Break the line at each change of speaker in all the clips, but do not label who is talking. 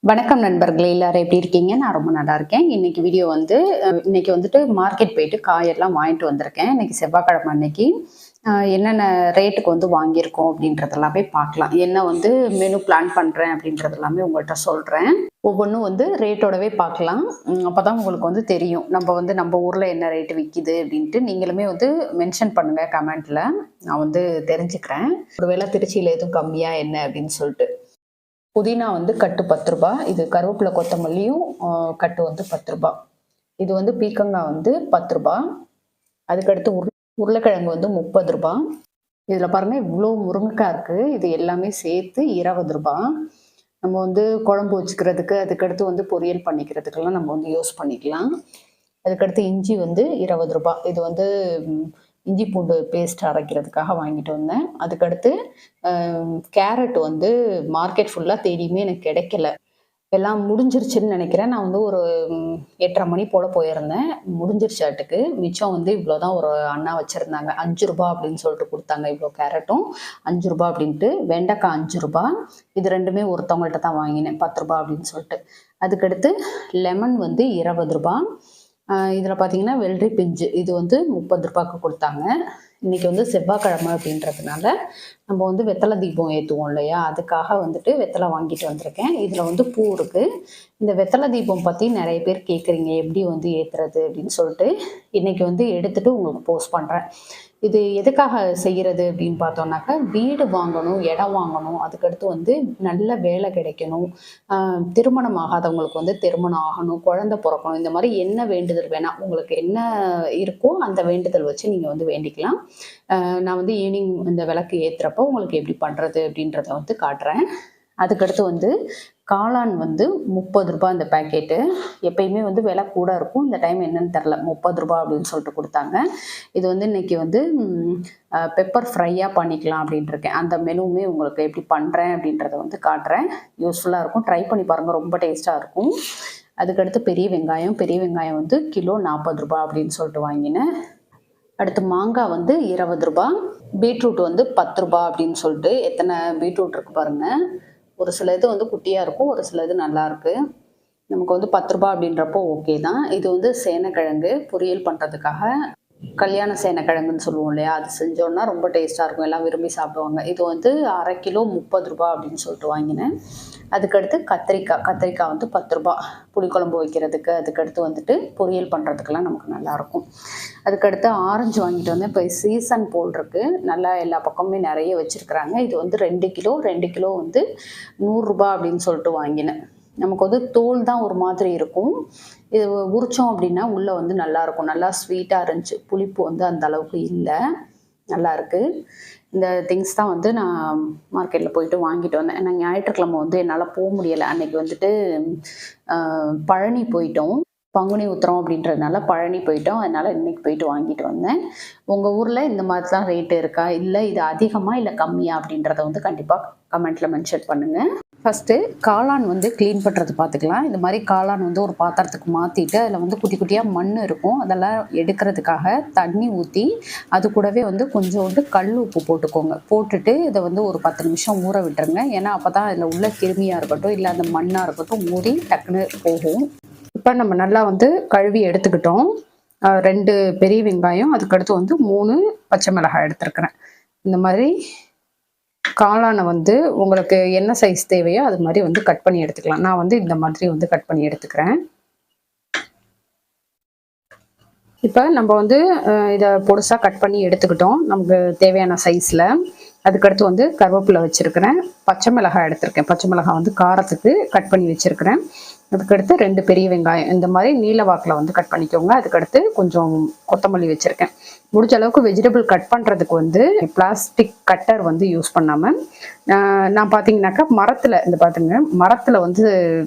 வணக்கம் நண்பர்களே, எல்லாரும் எப்படி இருக்கீங்க? நான் ரொம்ப நல்லா இருக்கேன். இன்னைக்கு வீடியோ வந்து இன்னைக்கு வந்துட்டு மார்க்கெட் போயிட்டு காயெல்லாம் வாங்கிட்டு வந்திருக்கேன். இன்னைக்கு செவ்வாய்க்கிழமை அன்னைக்கு என்னென்ன ரேட்டுக்கு வந்து வாங்கியிருக்கோம் அப்படின்றதெல்லாமே பார்க்கலாம். என்ன வந்து மெனு பிளான் பண்ணுறேன் அப்படின்றது எல்லாமே உங்கள்கிட்ட சொல்கிறேன். ஒவ்வொன்றும் வந்து ரேட்டோடவே பார்க்கலாம். அப்போ தான் உங்களுக்கு வந்து தெரியும் நம்ம ஊரில் என்ன ரேட்டு விற்கிது அப்படின்ட்டு. நீங்களுமே வந்து மென்ஷன் பண்ணுங்கள் கமெண்ட்டில். நான் வந்து தெரிஞ்சுக்கிறேன். ஒருவேளை திருச்சியில் எதுவும் கம்மியாக என்ன அப்படின்னு சொல்லிட்டு. புதினா வந்து கட்டு 10 ரூபா. இது கருவேப்பிலை கொத்தமல்லியும் கட்டு வந்து 10 ரூபா. இது வந்து பீக்கங்காய் வந்து 10 ரூபா. அதுக்கடுத்து உருளைக்கிழங்கு வந்து 30 ரூபா. இதில் பாருங்கள் இவ்வளோ முருங்கைக்காய் இருக்குது. இது எல்லாமே சேர்த்து 20 ரூபா. நம்ம வந்து குழம்பு வச்சுக்கிறதுக்கு அதுக்கடுத்து வந்து பொரியல் பண்ணிக்கிறதுக்கெல்லாம் நம்ம வந்து யூஸ் பண்ணிக்கலாம். அதுக்கடுத்து இஞ்சி வந்து 20 ரூபா. இது வந்து இஞ்சி பூண்டு பேஸ்ட் அரைக்கிறதுக்காக வாங்கிட்டு வந்தேன். அதுக்கடுத்து கேரட் வந்து மார்க்கெட் ஃபுல்லாக தேடியுமே எனக்கு கிடைக்கல. எல்லாம் முடிஞ்சிருச்சுன்னு நினைக்கிறேன். நான் வந்து ஒரு 8:30 மணி போல் போயிருந்தேன். முடிஞ்சிருச்சாட்டுக்கு. மிச்சம் வந்து இவ்வளோ தான் ஒரு அண்ணா வச்சுருந்தாங்க. 5 ரூபா அப்படின்னு சொல்லிட்டு கொடுத்தாங்க. இவ்வளோ கேரட்டும் 5 ரூபா அப்படின்ட்டு. வெண்டைக்காய் 5 ரூபா. இது ரெண்டுமே ஒருத்தவங்கள்ட்ட தான் வாங்கினேன் 10 ரூபா அப்படின்னு சொல்லிட்டு. அதுக்கடுத்து லெமன் வந்து 20 ரூபா. இதில் பார்த்தீங்கன்னா வெள்ளரி பிஞ்சு இது வந்து 30 ரூபாய்க்கு கொடுத்தாங்க. இன்றைக்கி வந்து செவ்வாய்க்கிழமை அப்படின்றதுனால நம்ம வந்து வெத்தலை தீபம் ஏற்றுவோம் இல்லையா, அதுக்காக வந்துட்டு வெத்தலை வாங்கிட்டு வந்திருக்கேன். இதில் வந்து பூ இருக்குது. இந்த வெத்தலை தீபம் பற்றி நிறைய பேர் கேட்குறீங்க, எப்படி வந்து ஏற்றுறது அப்படின்னு சொல்லிட்டு இன்றைக்கி வந்து எடுத்துகிட்டு உங்களுக்கு போஸ்ட் பண்ணுறேன். இது எதுக்காக செய்கிறது அப்படின்னு பார்த்தோம்னாக்கா, வீடு வாங்கணும், இடம் வாங்கணும், அதுக்கடுத்து வந்து நல்ல வேலை கிடைக்கணும், திருமணம் ஆகாதவங்களுக்கு வந்து திருமணம் ஆகணும், குழந்தை பிறக்கணும், இந்த மாதிரி என்ன வேண்டுதல் வேணால் உங்களுக்கு என்ன இருக்கோ அந்த வேண்டுதல் வச்சு நீங்கள் வந்து வேண்டிக்கலாம். நான் வந்து ஈவினிங் இந்த விளக்கு ஏற்றுறப்போ உங்களுக்கு எப்படி பண்ணுறது அப்படின்றத வந்து காட்டுறேன். அதுக்கடுத்து வந்து காளான் வந்து 30 ரூபா இந்த பேக்கெட்டு. எப்பயுமே வந்து விலை கூட இருக்கும். இந்த டைம் என்னன்னு தெரில, 30 ரூபா அப்படின்னு சொல்லிட்டு கொடுத்தாங்க. இது வந்து இன்னைக்கு வந்து பெப்பர் ஃப்ரையாக பண்ணிக்கலாம் அப்படின்ட்டு இருக்கேன். அந்த மெனுவுமே உங்களுக்கு எப்படி பண்ணுறேன் அப்படின்றத வந்து காட்டுறேன். யூஸ்ஃபுல்லாக இருக்கும், ட்ரை பண்ணி பாருங்கள், ரொம்ப டேஸ்ட்டாக இருக்கும். அதுக்கடுத்து பெரிய வெங்காயம் வந்து கிலோ 40 ரூபா அப்படின்னு சொல்லிட்டு வாங்கினேன். அடுத்து மாங்காய் வந்து 20 ரூபா. பீட்ரூட் வந்து 10 ரூபா அப்படின்னு சொல்லிட்டு. எத்தனை பீட்ரூட் இருக்குது பாருங்கள். ஒரு சில இது வந்து குட்டியாக இருக்கும், ஒரு சில இது நல்லாயிருக்கு. நமக்கு வந்து 10 ரூபா அப்படின்றப்போ ஓகே தான். இது வந்து சேனைக்கிழங்கு பொரியல் பண்ணுறதுக்காக கல்யாண சேனைக்கிழங்குன்னு சொல்லுவோம் இல்லையா, அது செஞ்சோன்னா ரொம்ப டேஸ்ட்டாக இருக்கும், எல்லாம் விரும்பி சாப்பிடுவாங்க. இது வந்து அரை கிலோ 30 ரூபா அப்படின்னு சொல்லிட்டு வாங்கினேன். அதுக்கடுத்து கத்திரிக்காய் வந்து 10 ரூபா புளிக்குழம்பு வைக்கிறதுக்கு, அதுக்கடுத்து வந்துட்டு பொரியல் பண்ணுறதுக்கெல்லாம் நமக்கு நல்லாயிருக்கும். அதுக்கடுத்து ஆரஞ்சு வாங்கிட்டு வந்தேன். இப்போ சீசன் போல் இருக்குது, நல்லா எல்லா பக்கமுமே நிறைய வச்சுருக்குறாங்க. இது வந்து 2 கிலோ வந்து 100 ரூபா அப்படின்னு சொல்லிட்டு வாங்கினேன். நமக்கு வந்து தோல் தான் ஒரு மாதிரி இருக்கும். இது உரித்தோம் அப்படின்னா உள்ளே வந்து நல்லாயிருக்கும், நல்லா ஸ்வீட்டாக இருந்துச்சு. புளிப்பு வந்து அந்த அளவுக்கு இல்லை, நல்லாயிருக்கு. இந்த திங்ஸ் தான் வந்து நான் மார்க்கெட்டில் போயிட்டு வாங்கிட்டு வந்தேன். நான் ஞாயிற்றுக்கிழமை வந்து என்னால் போக முடியலை. அன்றைக்கி வந்துட்டு பழனி போயிட்டோம். பங்குனி உத்திரம் அப்படின்றதுனால பழனி போயிட்டோம். அதனால் இன்றைக்கி போயிட்டு வாங்கிட்டு வந்தேன். உங்கள் ஊரில் இந்த மாதிரி தான் ரேட்டு இருக்கா, இல்லை இது அதிகமாக இல்லை கம்மியாக அப்படின்றத வந்து கண்டிப்பாக கமெண்ட்டில் மென்ஷன் பண்ணுங்கள். ஃபஸ்ட்டு காளான் வந்து க்ளீன் பண்ணுறது பார்த்துக்கலாம். இந்த மாதிரி காளான் வந்து ஒரு பாத்திரத்துக்கு மாற்றிட்டு அதில் வந்து குட்டி குட்டியாக மண் இருக்கும், அதெல்லாம் எடுக்கிறதுக்காக தண்ணி ஊற்றி அது கூடவே வந்து கொஞ்சோண்டு கல் உப்பு போட்டுக்கோங்க. போட்டுட்டு இதை வந்து ஒரு 10 நிமிஷம் ஊற விட்டுருங்க. ஏன்னா அப்போ தான் அதில் உள்ள கிருமியாக இருக்கட்டும் இல்லை அந்த மண்ணாக இருக்கட்டும் ஊறி டக்குன்னு போகும். இப்போ நம்ம நல்லா வந்து கழுவி எடுத்துக்கிட்டோம். 2 பெரிய வெங்காயம், அதுக்கடுத்து வந்து 3 பச்சை மிளகாய் எடுத்துருக்கிறேன். இந்த மாதிரி காளானை வந்து உங்களுக்கு என்ன சைஸ் தேவையோ அது மாதிரி வந்து கட் பண்ணி எடுத்துக்கலாம். நான் வந்து இந்த மாதிரி வந்து கட் பண்ணி எடுத்துக்கிறேன். இப்போ நம்ம வந்து இதை பொடுசாக கட் பண்ணி எடுத்துக்கிட்டோம் நமக்கு தேவையான சைஸில். அதுக்கடுத்து வந்து கருவேப்பிலை வச்சுருக்கிறேன், பச்சை மிளகாய் எடுத்திருக்கேன். பச்சை மிளகாய் வந்து காரத்துக்கு கட் பண்ணி வச்சுருக்கிறேன். அதுக்கடுத்து 2 பெரிய வெங்காயம் இந்த மாதிரி நீல வாக்கில் வந்து கட் பண்ணிக்கோங்க. அதுக்கடுத்து கொஞ்சம் கொத்தமல்லி வச்சுருக்கேன். முடிஞ்ச அளவுக்கு வெஜிடபிள் கட் பண்ணுறதுக்கு வந்து பிளாஸ்டிக் கட்டர் வந்து யூஸ் பண்ணாமல் நான் பார்த்தீங்கன்னாக்கா மரத்தில் வந்து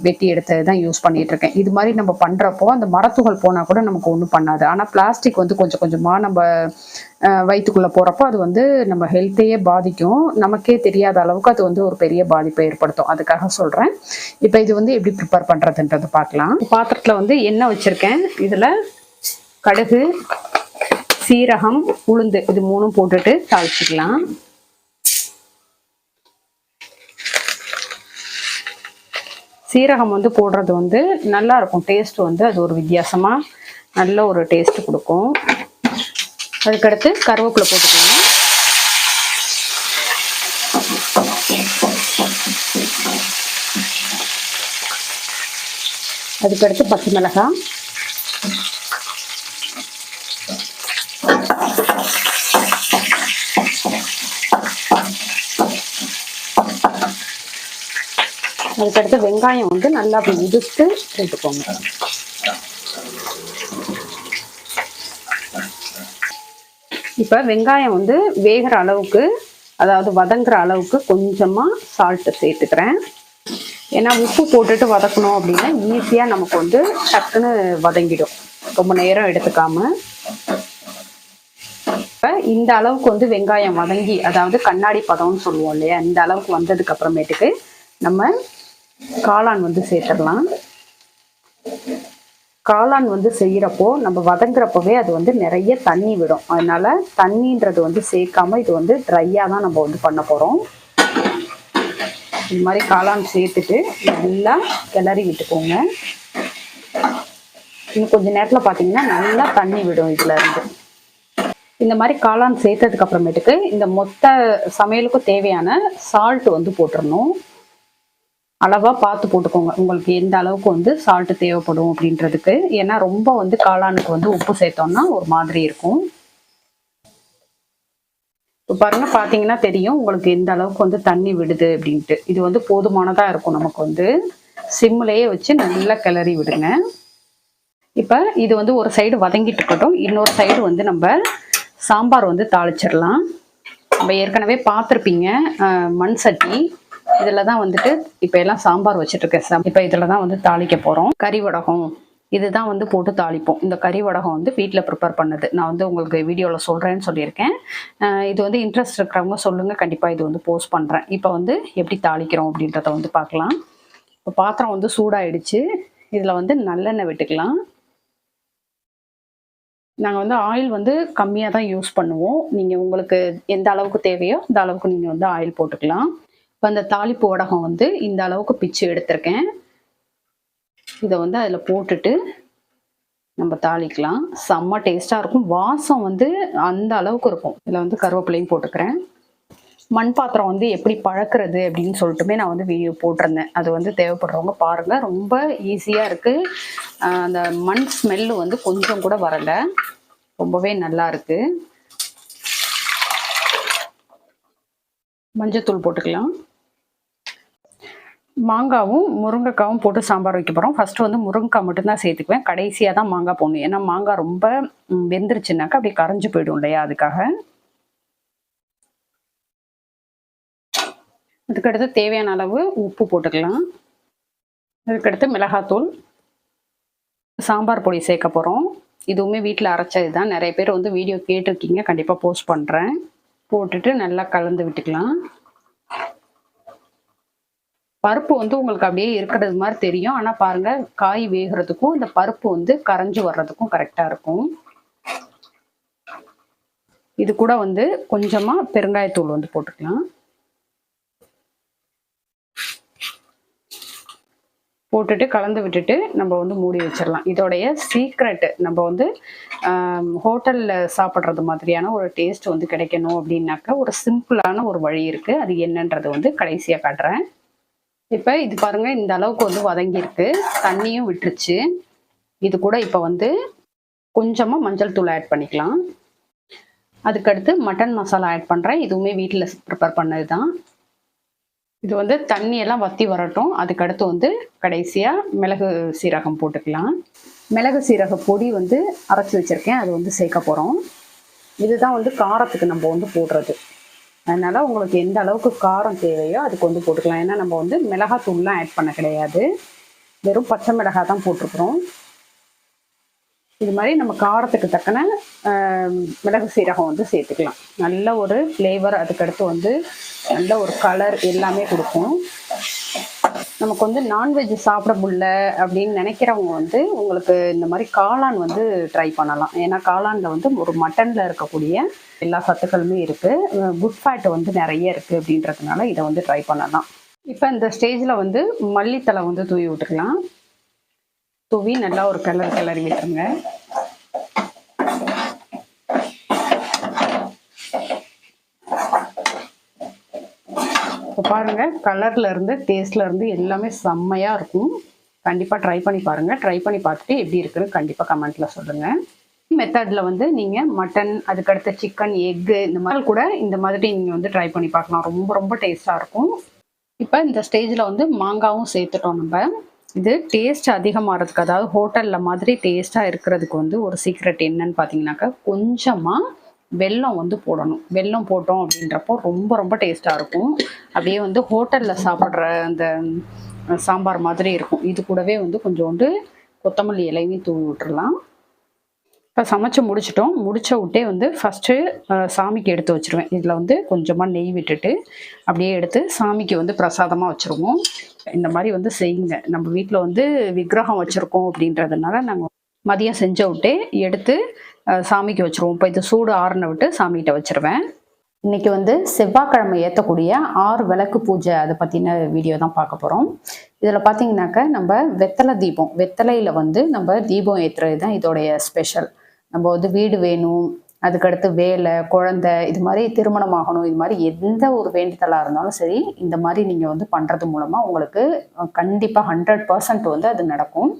வெட்டி எடுத்தது தான் யூஸ் பண்ணிகிட்ருக்கேன். இது மாதிரி நம்ம பண்ணுறப்போ அந்த மரத்துகள் போனால் கூட நமக்கு ஒன்றும் பண்ணாது. ஆனால் பிளாஸ்டிக் வந்து கொஞ்சம் கொஞ்சமாக நம்ம வயிற்றுக்குள்ளே போகிறப்போ அது வந்து நம்ம ஹெல்த்தையே பாதிக்கும். நமக்கே தெரியாத அளவுக்கு அது வந்து ஒரு பெரிய பாதிப்பை ஏற்படுத்தும். அதுக்காக சொல்கிறேன். இப்போ இது வந்து எப்படி ப்ரிப்பேர் பண்ணுறதுன்றதை பார்க்கலாம். பாத்திரத்தில் வந்து எண்ணெய் வச்சுருக்கேன். இதில் கடுகு, சீரகம், உளுந்து இது 3 போட்டுட்டு தாளிச்சிக்கலாம். சீரகம் வந்து போடுறது வந்து நல்லா இருக்கும், டேஸ்ட் வந்து அது ஒரு வித்தியாசமாக நல்ல ஒரு டேஸ்ட் கொடுக்கும். அதுக்கடுத்து கருவேப்பிலை போட்டுக்கலாம். அதுக்கடுத்து பச்சை மிளகாய், அதுக்கடுத்து வெங்காயம் வந்து நல்லா அப்படி உதிர்த்து போட்டுக்கோங்க. இப்போ வெங்காயம் வந்து வேகிற அளவுக்கு, அதாவது வதங்குற அளவுக்கு கொஞ்சமாக சால்ட்டு சேர்த்துக்கிறேன். ஏன்னா உப்பு போட்டுட்டு வதக்கணும் அப்படின்னா ஈஸியாக நமக்கு வந்து டக்குன்னு வதங்கிடும், ரொம்ப நேரம் எடுத்துக்காம. இப்போ இந்த அளவுக்கு வந்து வெங்காயம் வதங்கி, அதாவது கண்ணாடி பதம்னு சொல்லுவோம் இல்லையா, இந்த அளவுக்கு வந்ததுக்கு அப்புறமேட்டுக்கு நம்ம காளான் வந்து சேர்த்துடலாம். காளான் வந்து செய்கிறப்போ நம்ம வதங்குறப்பவே அது வந்து நிறைய தண்ணி விடும். அதனால தண்ணின்றது வந்து சேர்க்காம இது வந்து ட்ரையாக தான் நம்ம வந்து பண்ண போகிறோம். இது மாதிரி காளான் சேர்த்துட்டு நல்லா கிளறி விட்டுக்கோங்க. இன்னும் கொஞ்சம் நேரத்தில் பார்த்தீங்கன்னா நல்லா தண்ணி விடும் இதுல இருந்து. இந்த மாதிரி காளான் சேர்த்ததுக்கு அப்புறமேட்டுக்கு இந்த மொத்த சமையலுக்கும் தேவையான சால்ட் வந்து போட்டுடணும். அளவாக பார்த்து போட்டுக்கோங்க, உங்களுக்கு எந்த அளவுக்கு வந்து சால்ட்டு தேவைப்படும் அப்படின்றதுக்கு. ஏன்னா ரொம்ப வந்து காளானுக்கு வந்து உப்பு சேர்த்தோம்னா ஒரு மாதிரி இருக்கும். இப்போ பாருங்க, பார்த்தீங்கன்னா தெரியும் உங்களுக்கு எந்த அளவுக்கு வந்து தண்ணி விடுது அப்படின்ட்டு. இது வந்து போதுமானதாக இருக்கும். நமக்கு வந்து சிம்லேயே வச்சு நல்லா கிளறி விடுங்க. இப்போ இது வந்து ஒரு சைடு வதங்கிட்டு இருக்கட்டும், இன்னொரு சைடு வந்து நம்ம சாம்பார் வந்து தாளிச்சிடலாம். நம்ம ஏற்கனவே பார்த்துருப்பீங்க மண் சட்டி, இதில் தான் வந்துட்டு இப்போ எல்லாம் சாம்பார் வச்சுட்டு இருக்கேன். இப்போ இதில் தான் வந்து தாளிக்க போகிறோம். கறி வடகம் இதுதான் வந்து போட்டு தாளிப்போம். இந்த கறி வடகம் வந்து வீட்டில் ப்ரிப்பேர் பண்ணது, நான் வந்து உங்களுக்கு வீடியோவில் சொல்கிறேன்னு சொல்லியிருக்கேன். இது வந்து இன்ட்ரெஸ்ட் இருக்கிறவங்க சொல்லுங்கள், கண்டிப்பாக இது வந்து போஸ்ட் பண்ணுறேன். இப்போ வந்து எப்படி தாளிக்கிறோம் அப்படின்றத வந்து பார்க்கலாம். இப்போ பாத்திரம் வந்து சூடாயிடுச்சு. இதில் வந்து நல்லெண்ணெய் விட்டுக்கலாம். நாங்கள் வந்து ஆயில் வந்து கம்மியாக தான் யூஸ் பண்ணுவோம். நீங்கள் உங்களுக்கு எந்த அளவுக்கு தேவையோ அந்த அளவுக்கு நீங்கள் வந்து ஆயில் போட்டுக்கலாம். இப்போ அந்த தாளிப்பு வடகம் வந்து இந்த அளவுக்கு பிச்சு எடுத்திருக்கேன். இதை வந்து அதில் போட்டுட்டு நம்ம தாளிக்கலாம். செம்ம டேஸ்ட்டாக இருக்கும், வாசம் வந்து அந்த அளவுக்கு இருக்கும். இதில் வந்து கருவேப்பிலையும் போட்டுக்கிறேன். மண் பாத்திரம் வந்து எப்படி பழக்கிறது அப்படின்னு சொல்லிட்டுமே நான் வந்து வீடியோ போட்டிருந்தேன். அது வந்து தேவைப்படுறவங்க பாருங்கள், ரொம்ப ஈஸியாக இருக்குது. அந்த மண் ஸ்மெல்லு வந்து கொஞ்சம் கூட வரலை, ரொம்பவே நல்லா இருக்குது. மஞ்சத்தூள் போட்டுக்கலாம். மாங்காவும் முருங்கைக்காவும் போட்டு சாம்பார் வைக்க போகிறோம். ஃபஸ்ட்டு வந்து முருங்கைக்காய் மட்டும்தான் சேர்த்துக்குவேன், கடைசியாக தான் மாங்காய் போடணும். ஏன்னா மாங்காய் ரொம்ப வெந்துருச்சுனாக்கா அப்படியே கரைஞ்சி போயிடும் இல்லையா, அதுக்காக. அதுக்கடுத்து தேவையான அளவு உப்பு போட்டுக்கலாம். அதுக்கடுத்து மிளகாத்தூள், சாம்பார் பொடி சேர்க்க போகிறோம். இதுவுமே வீட்டில் அரைச்சது தான். நிறைய பேர் வந்து வீடியோ கேட்டிருக்கீங்க, கண்டிப்பாக போஸ்ட் பண்ணுறேன். போட்டுட்டு நல்லா கலந்து விட்டுக்கலாம். பருப்பு வந்து உங்களுக்கு அப்படியே இருக்கிறது மாதிரி தெரியும், ஆனால் பாருங்கள் காய் வேகிறதுக்கும் இந்த பருப்பு வந்து கரைஞ்சி வர்றதுக்கும் கரெக்டாக இருக்கும். இது கூட வந்து கொஞ்சமாக பெருங்காயத்தூள் வந்து போட்டுக்கலாம். போட்டுட்டு கலந்து விட்டுட்டு நம்ம வந்து மூடி வச்சிடலாம். இதோடைய சீக்ரெட், நம்ம வந்து ஹோட்டலில் சாப்பிட்றது மாதிரியான ஒரு டேஸ்ட் வந்து கிடைக்கணும் அப்படின்னாக்கா ஒரு சிம்பிளான ஒரு வழி இருக்குது. அது என்னன்றது வந்து கடைசியாக காட்டுறேன். இப்போ இது பாருங்கள், இந்த அளவுக்கு வந்து வதங்கியிருக்கு, தண்ணியும் விட்டுருச்சு. இது கூட இப்போ வந்து கொஞ்சமாக மஞ்சள் தூள் ஆட் பண்ணிக்கலாம். அதுக்கடுத்து மட்டன் மசாலா ஆட் பண்ணுறேன். இதுவுமே வீட்டில் ப்ரிப்பேர் பண்ணது தான். இது வந்து தண்ணியெல்லாம் வற்றி வரட்டும். அதுக்கடுத்து வந்து கடைசியாக மிளகு சீரகம் போட்டுக்கலாம். மிளகு சீரக பொடி வந்து அரைச்சி வச்சுருக்கேன், அது வந்து சேர்க்க போகிறோம். இதுதான் வந்து காரத்துக்கு நம்ம வந்து போடுறது. அதனால் உங்களுக்கு எந்த அளவுக்கு காரம் தேவையோ அதுக்கு வந்து போட்டுக்கலாம். ஏன்னா நம்ம வந்து மிளகாத்தூள்லாம் ஆட் பண்ண கிடையாது, வெறும் பச்சை மிளகாய் தான் போட்டிருக்கிறோம். இது மாதிரி நம்ம காரத்துக்கு தக்கன மிளகு சீரகம் வந்து சேர்த்துக்கலாம். நல்ல ஒரு ஃப்ளேவர், அதுக்கடுத்து வந்து நல்ல ஒரு கலர் எல்லாமே கொடுக்கும். நமக்கு வந்து நான்வெஜ் சாப்பிட முடியல அப்படின்னு நினைக்கிறவங்க வந்து உங்களுக்கு இந்த மாதிரி காளான் வந்து ட்ரை பண்ணலாம். ஏன்னா காளானில் வந்து ஒரு மட்டனில் இருக்கக்கூடிய எல்லா சத்துக்களுமே இருக்குது, குட் ஃபேட் வந்து நிறைய இருக்குது அப்படின்றதுனால இதை வந்து ட்ரை பண்ணலாம். இப்போ இந்த ஸ்டேஜில் வந்து மல்லித்தலை வந்து தூவி விட்டுக்கலாம். தூவி நல்லா ஒரு கிளறி விட்டுருங்க. இப்போ பாருங்கள், கலர்லேருந்து டேஸ்ட்லேருந்து எல்லாமே செம்மையாக இருக்கும். கண்டிப்பாக ட்ரை பண்ணி பாருங்கள். ட்ரை பண்ணி பார்த்துட்டு எப்படி இருக்குன்னு கண்டிப்பாக கமெண்ட்டில் சொல்லுங்கள். மெத்தடில் வந்து நீங்கள் மட்டன், அதுக்கடுத்து சிக்கன், எக்கு இந்த மாதிரி கூட இந்த மாதிரி நீங்கள் வந்து ட்ரை பண்ணி பார்க்கலாம். ரொம்ப ரொம்ப டேஸ்ட்டாக இருக்கும். இப்போ இந்த ஸ்டேஜில் வந்து மாங்காவும் சேர்த்துட்டோம் நம்ம. இது டேஸ்ட் அதிகமாகிறதுக்கு, அதாவது ஹோட்டலில் மாதிரி டேஸ்ட்டாக இருக்கிறதுக்கு வந்து ஒரு சீக்ரெட் என்னன்னு பார்த்தீங்கன்னாக்கா, கொஞ்சமாக வெல்லம் வந்து போடணும். வெல்லம் போட்டோம் அப்படின்றப்போ ரொம்ப ரொம்ப டேஸ்ட்டாக இருக்கும். அப்படியே வந்து ஹோட்டலில் சாப்பிட்ற அந்த சாம்பார் மாதிரி இருக்கும். இது கூடவே வந்து கொஞ்சோண்டு கொத்தமல்லி இலையும் தூவி விட்டுறலாம். இப்போ சமைச்சு முடிச்சிட்டோம். முடிச்ச விட்டே வந்து ஃபஸ்ட்டு சாமிக்கு எடுத்து வச்சுருவேன். இதில் வந்து கொஞ்சமாக நெய் விட்டுட்டு அப்படியே எடுத்து சாமிக்கு வந்து பிரசாதமாக வச்சுருவோம். இந்த மாதிரி வந்து செய்யுங்க. நம்ம வீட்டில் வந்து விக்கிரகம் வச்சுருக்கோம் அப்படின்றதுனால நாங்கள் மதியம் செஞ்ச விட்டே எடுத்து சாமிக்கு வச்சுருவோம். இப்போ இது சூடு ஆறுன விட்டு சாமிகிட்ட வச்சுருவேன். இன்றைக்கி வந்து செவ்வாய்க்கிழமை ஏற்றக்கூடிய 6 விளக்கு பூஜை, அதை பற்றின வீடியோ தான் பார்க்க போகிறோம். இதில் பார்த்தீங்கன்னாக்கா நம்ம வெத்தலை தீபம், வெத்தலையில் வந்து நம்ம தீபம் ஏற்றுறது தான் இதோடைய ஸ்பெஷல். நம்ம வந்து வீடு வேணும், அதுக்கடுத்து வேலை, குழந்தை, இது மாதிரி திருமணம் ஆகணும், இது மாதிரி எந்த ஒரு வேண்டுதலாக இருந்தாலும் சரி, இந்த மாதிரி நீங்கள் வந்து பண்ணுறது மூலமாக உங்களுக்கு கண்டிப்பாக 100% வந்து அது நடக்கும்.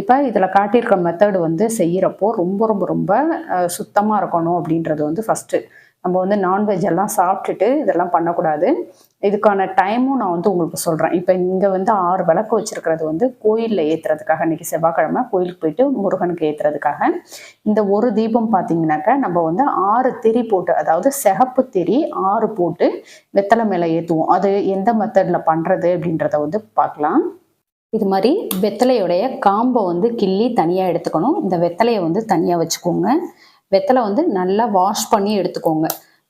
இப்போ இதில் காட்டியிருக்க மெத்தடு வந்து செய்கிறப்போ ரொம்ப ரொம்ப ரொம்ப சுத்தமாக இருக்கணும் அப்படின்றது வந்து ஃபஸ்ட்டு. நம்ம வந்து நான்வெஜ் எல்லாம் சாப்பிட்டுட்டு இதெல்லாம் பண்ணக்கூடாது. இதுக்கான டைமும் நான் வந்து உங்களுக்கு சொல்கிறேன். இப்போ இங்கே வந்து 6 விளக்கு வச்சுருக்கிறது வந்து கோயிலில் ஏற்றுறதுக்காக, இன்றைக்கி செவ்வாய்க்கிழமை கோயிலுக்கு போயிட்டு முருகனுக்கு ஏற்றுறதுக்காக. இந்த ஒரு தீபம் பார்த்தீங்கன்னாக்கா நம்ம வந்து 6 திரி போட்டு, அதாவது சிகப்பு திரி 6 போட்டு வெத்தலை மேலே ஏற்றுவோம். அது எந்த மெத்தடில் பண்ணுறது அப்படின்றத வந்து பார்க்கலாம். இது மாதிரி வெத்தலையுடைய காம்பை வந்து கிள்ளி தனியாக எடுத்துக்கணும். இந்த வெத்தலையை வந்து தனியாக வச்சுக்கோங்க. வெத்தலை வந்து நல்லா வாஷ் பண்ணி எடுத்துக்கோங்க.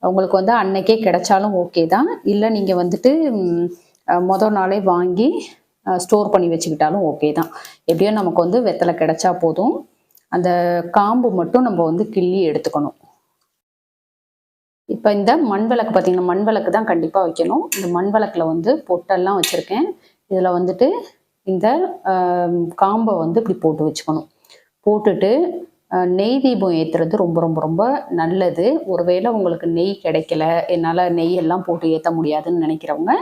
உங்களுக்கு வந்து அன்னைக்கே கிடைச்சாலும் ஓகே தான். இல்லை நீங்கள் வந்துட்டு மொதல் நாளே வாங்கி ஸ்டோர் பண்ணி வச்சுக்கிட்டாலும் ஓகே தான். எப்படியோ நமக்கு வந்து வெத்தலை கிடைச்சா போதும். அந்த காம்பு மட்டும் நம்ம வந்து கிள்ளி எடுத்துக்கணும். இப்போ இந்த மண் விளக்கு பார்த்தீங்கன்னா, மண் விளக்கு தான் கண்டிப்பாக வைக்கணும். இந்த மண் விளக்கில் வந்து பொட்டெல்லாம் வச்சுருக்கேன். இதில் வந்துட்டு இந்த காம்பை வந்து இப்படி போட்டு வச்சுக்கணும். போட்டுட்டு நெய் தீபம் ஏற்றுறது ரொம்ப ரொம்ப ரொம்ப நல்லது. ஒருவேளை உங்களுக்கு நெய் கிடைக்கல, என்னால் நெய் எல்லாம் போட்டு ஏற்ற முடியாதுன்னு நினைக்கிறவங்க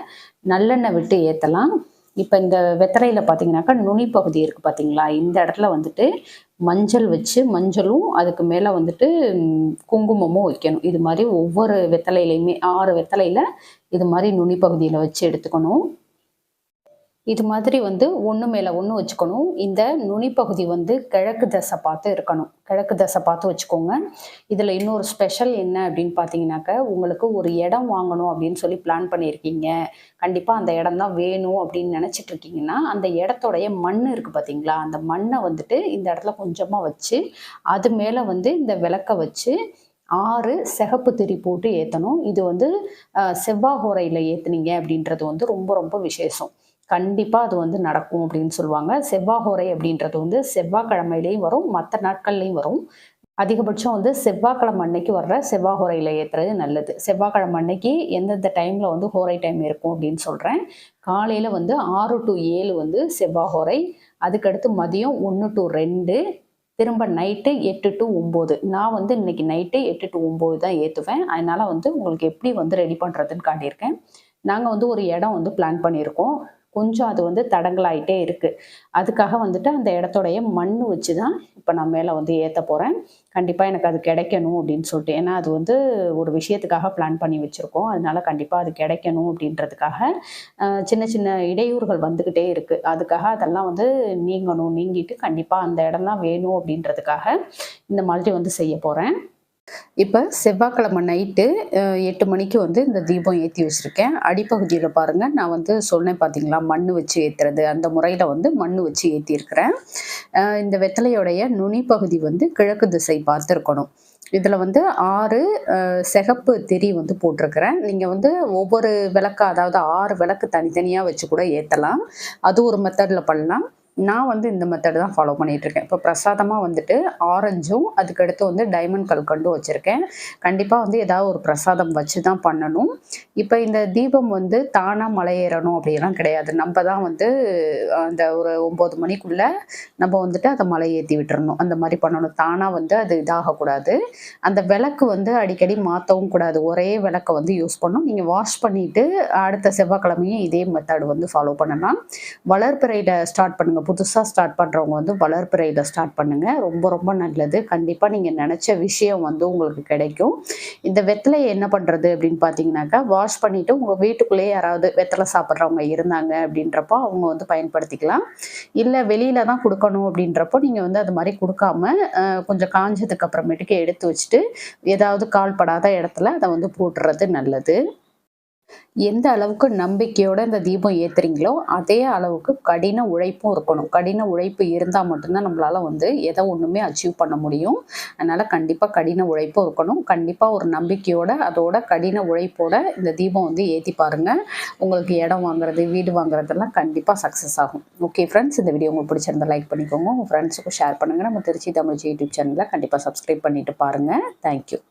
நல்லெண்ணெய் விட்டு ஏற்றலாம். இப்போ இந்த வெத்தலையில் பார்த்தீங்கன்னாக்கா நுனி பகுதி இருக்குது பார்த்தீங்களா, இந்த இடத்துல வந்துட்டு மஞ்சள் வச்சு, மஞ்சளும் அதுக்கு மேலே வந்துட்டு குங்குமமும் வைக்கணும். இது மாதிரி ஒவ்வொரு வெத்தலையிலையுமே 6 வெத்தலையில் இது மாதிரி நுனி பகுதியில் வச்சு எடுத்துக்கணும். இது மாதிரி வந்து ஒன்று மேலே ஒன்று வச்சுக்கணும். இந்த நுனிப்பகுதி வந்து கிழக்கு திசை பார்த்து இருக்கணும். கிழக்கு திசை பார்த்து வச்சுக்கோங்க. இதில் இன்னொரு ஸ்பெஷல் என்ன அப்படின்னு பார்த்தீங்கன்னாக்கா, உங்களுக்கு ஒரு இடம் வாங்கணும் அப்படின்னு சொல்லி பிளான் பண்ணியிருக்கீங்க, கண்டிப்பாக அந்த இடம் தான் வேணும் அப்படின்னு நினச்சிட்டு இருக்கீங்கன்னா, அந்த இடத்தோடைய மண் இருக்குது பார்த்தீங்களா, அந்த மண்ணை வந்துட்டு இந்த இடத்துல கொஞ்சமாக வச்சு அது மேலே வந்து இந்த விளக்கை வச்சு 6 சிகப்பு திரி போட்டு ஏற்றணும். இது வந்து செவ்வாய்ஹோரையில் ஏற்றுனீங்க அப்படின்றது வந்து ரொம்ப ரொம்ப விசேஷம். கண்டிப்பாக அது வந்து நடக்கும் அப்படின்னு சொல்லுவாங்க. செவ்வாய்ஹோரை அப்படின்றது வந்து செவ்வாய்க்கிழமையிலையும் வரும், மற்ற நாட்கள்லையும் வரும். அதிகபட்சம் வந்து செவ்வாய்க்கிழமை அன்னைக்கு வர்ற செவ்வாய்ஹோரையில் ஏற்றுறது நல்லது. செவ்வாய்க்கிழமை அன்னைக்கு எந்தெந்த டைமில் வந்து ஹோரை டைம் இருக்கும் அப்படின்னு சொல்கிறேன். காலையில் வந்து 6 to 7 வந்து செவ்வாய்ஹோரை, அதுக்கடுத்து மதியம் 1 to 2, திரும்ப நைட்டு 8 to 9. நான் வந்து இன்னைக்கு நைட்டு 8 to 9 தான் ஏற்றுவேன். அதனால் வந்து உங்களுக்கு எப்படி வந்து ரெடி பண்ணுறதுன்னு காட்டியிருக்கேன். நாங்கள் வந்து ஒரு இடம் வந்து பிளான் பண்ணியிருக்கோம். கொஞ்சம் அது வந்து தடங்கலாயிட்டே இருக்குது. அதுக்காக வந்துட்டு அந்த இடத்தோடைய மண் வச்சு தான் இப்போ நான் மேலே வந்து ஏற்ற போகிறேன். கண்டிப்பாக எனக்கு அது கிடைக்கணும் அப்படின்னு சொல்லிட்டு, ஏன்னா அது வந்து ஒரு விஷயத்துக்காக பிளான் பண்ணி வச்சுருக்கோம். அதனால கண்டிப்பாக அது கிடைக்கணும் அப்படின்றதுக்காக சின்ன சின்ன இடையூறுகள் வந்துக்கிட்டே இருக்குது. அதுக்காக அதெல்லாம் வந்து நீங்கிட்டு கண்டிப்பாக அந்த இடம் தான் வேணும் அப்படின்றதுக்காக இந்த மாதிரி வந்து செய்ய போகிறேன். இப்போ செவ்வாய்க்கிழமை நைட்டு 8 மணிக்கு வந்து இந்த தீபம் ஏற்றி வச்சுருக்கேன். அடிப்பகுதியில் பாருங்கள், நான் வந்து சொன்னேன் பார்த்தீங்களா, மண் வச்சு ஏற்றுறது, அந்த முறையில் வந்து மண் வச்சு ஏற்றிருக்கிறேன். இந்த வெத்தலையோடைய நுனி பகுதி வந்து கிழக்கு திசை பார்த்துருக்கணும். இதில் வந்து 6 சிகப்பு திரி வந்து போட்டிருக்கிறேன். நீங்கள் வந்து ஒவ்வொரு விளக்கா, அதாவது 6 விளக்கு தனித்தனியாக வச்சு கூட ஏற்றலாம். அது ஒரு மெத்தடில் பண்ணலாம். நான் வந்து இந்த மெத்தட் தான் ஃபாலோ பண்ணிகிட்ருக்கேன். இப்போ பிரசாதமாக வந்துட்டு ஆரஞ்சும் அதுக்கடுத்து வந்து டைமண்ட் கல்கண்டும் வச்சுருக்கேன். கண்டிப்பாக வந்து ஏதாவது ஒரு பிரசாதம் வச்சு தான் பண்ணணும். இப்போ இந்த தீபம் வந்து தானாக மலை ஏறணும் அப்படிலாம் கிடையாது. நம்ம தான் வந்து அந்த ஒரு 9 மணிக்குள்ளே நம்ம வந்துட்டு அதை மலை ஏற்றி விட்டுறணும். அந்த மாதிரி பண்ணணும். தானாக வந்து அது இதாகக்கூடாது. அந்த விளக்கு வந்து அடிக்கடி மாற்றவும் கூடாது. ஒரே விளக்க வந்து யூஸ் பண்ணணும். நீங்கள் வாஷ் பண்ணிவிட்டு அடுத்த செவ்வாய்க்கிழமையும் இதே மெத்தட் வந்து ஃபாலோ பண்ணலாம். வளர்பிறையில ஸ்டார்ட் பண்ணுங்க. புதுசா ஸ்டார்ட் பண்றவங்க வந்து வளர்பிறையில ஸ்டார்ட் பண்ணுங்க. ரொம்ப ரொம்ப நல்லது. கண்டிப்பா நீங்க நெனச்ச விஷயம் வந்து உங்களுக்கு கிடைக்கும். இந்த வெத்தலைய என்ன பண்றது அப்படின்னு பார்த்தீங்கன்னாக்கா, வாஷ் பண்ணிட்டு உங்க வீட்டுக்குள்ளேயே யாராவது வெத்தல சாப்பிடுறவங்க இருந்தாங்க அப்படின்றப்போ அவங்க வந்து பயன்படுத்திக்கலாம். இல்ல வெளியில தான் குடுக்கணும் அப்படின்றப்போ நீங்க வந்து அது மாரி குடுக்காம, கொஞ்சம் காஞ்சதுக்கு அப்புறமேட்டுக்கு எடுத்து வச்சுட்டு, ஏதாவது கால் படாத இடத்துல அத வந்து போட்டுறது நல்லது. எந்த அளவுக்கு நம்பிக்கையோட இந்த தீபம் ஏத்துறீங்களோ, அதே அளவுக்கு கடின உழைப்பும் இருக்கணும். கடின உழைப்பு இருந்தா மட்டும் தான் நம்மளால வந்து எத ஒண்ணுமே அச்சீவ் பண்ண முடியும். அதனால கண்டிப்பா கடின உழைப்பும் இருக்கணும். கண்டிப்பா ஒரு நம்பிக்கையோட, அதோட கடின உழைப்போட இந்த தீபம் வந்து ஏத்தி பாருங்க. உங்களுக்கு இடம் வாங்குறது, வீடு வாங்குறதெல்லாம் கண்டிப்பா சக்சஸ் ஆகும். ஓகே ஃப்ரெண்ட்ஸ், இந்த வீடியோ உங்களுக்கு பிடிச்சிருந்தா லைக் பண்ணிக்கோங்க. உங்க ஃப்ரெண்ட்ஸுக்கும் ஷேர் பண்ணுங்க. நம்ம திருச்சி தமிழ் யூடியூப் சேனல கண்டிப்பா சப்ஸ்கிரைப் பண்ணிட்டு பாருங்க. Thank you.